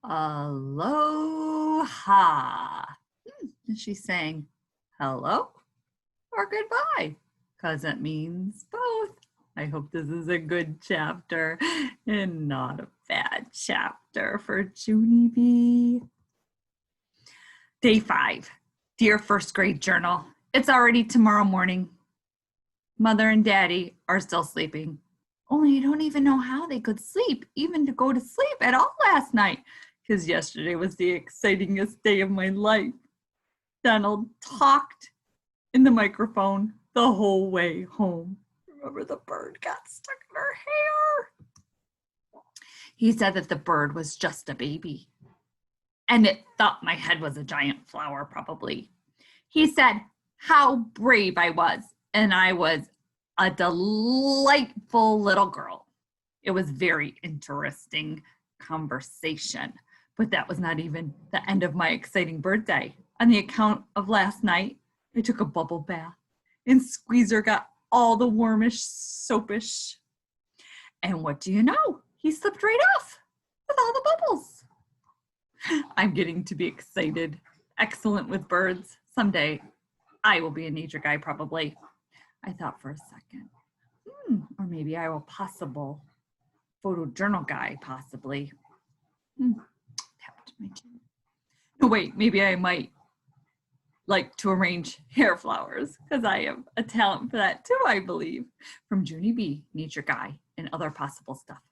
Aloha. And she's saying hello or goodbye because it means both. I hope this is a good chapter and not a bad chapter for Junie B. Day 5. Dear first grade journal, it's already tomorrow morning. Mother and Daddy are still sleeping. Only I don't even know how they could sleep, even to go to sleep at all last night, because yesterday was the excitingest day of my life. Donald talked in the microphone the whole way home. Remember, the bird got stuck in her hair. He said that the bird was just a baby, and it thought my head was a giant flower, probably. He said how brave I was, and I was a delightful little girl. It was very interesting conversation, but that was not even the end of my exciting birthday. On the account of last night, I took a bubble bath, and Squeezer got all the warmish, soapish. And what do you know? He slipped right off with all the bubbles. I'm getting to be excited. Excellent with birds. Someday I will be a nature guy, probably. I thought for a second, or maybe I will possible photojournal guy, possibly. Tapped my chin. No, wait, maybe I might like to arrange hair flowers because I have a talent for that too, I believe. From Junie B, nature guy, and other possible stuff.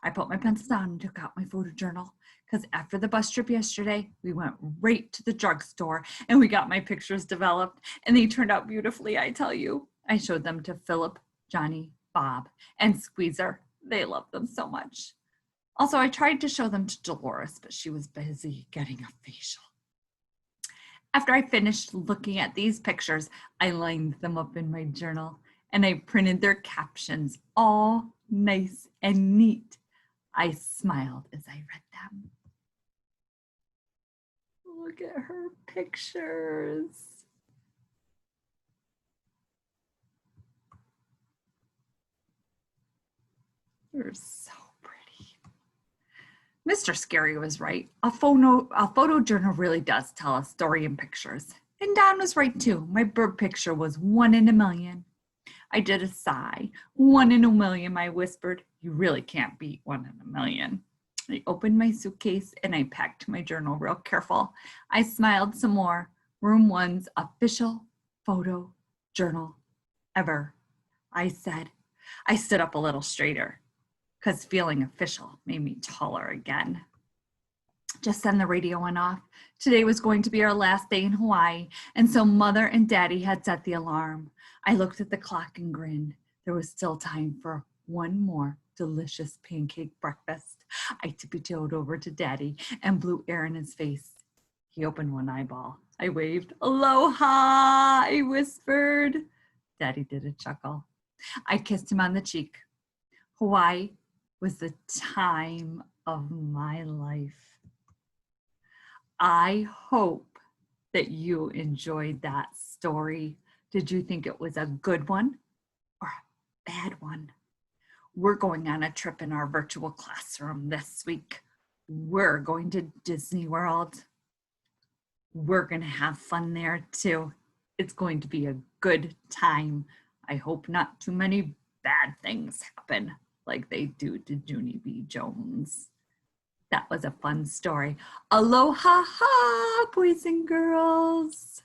I put my pencil down and took out my photojournal because after the bus trip yesterday, we went right to the drugstore and we got my pictures developed and they turned out beautifully, I tell you. I showed them to Philip, Johnny, Bob, and Squeezer. They loved them so much. Also, I tried to show them to Dolores, but she was busy getting a facial. After I finished looking at these pictures, I lined them up in my journal and I printed their captions, all nice and neat. I smiled as I read them. Look at her pictures. They're so pretty. Mr. Scary was right. A photojournal really does tell a story in pictures. And Don was right too. My bird picture was 1 in a million. I did a sigh. 1 in a million, I whispered. You really can't beat 1 in a million. I opened my suitcase and I packed my journal real careful. I smiled some more. Room 1's official photo journal ever, I said. I stood up a little straighter because feeling official made me taller again. Just then the radio went off. Today was going to be our last day in Hawaii, and so Mother and Daddy had set the alarm. I looked at the clock and grinned. There was still time for one more delicious pancake breakfast. I tippy-toed over to Daddy and blew air in his face. He opened one eyeball. I waved. Aloha, I whispered. Daddy did a chuckle. I kissed him on the cheek. Hawaii was the time of my life. I hope that you enjoyed that story. Did you think it was a good one or a bad one? We're going on a trip in our virtual classroom this week. We're going to Disney World. We're going to have fun there too. It's going to be a good time. I hope not too many bad things happen like they do to Junie B. Jones. That was a fun story. Aloha, boys and girls.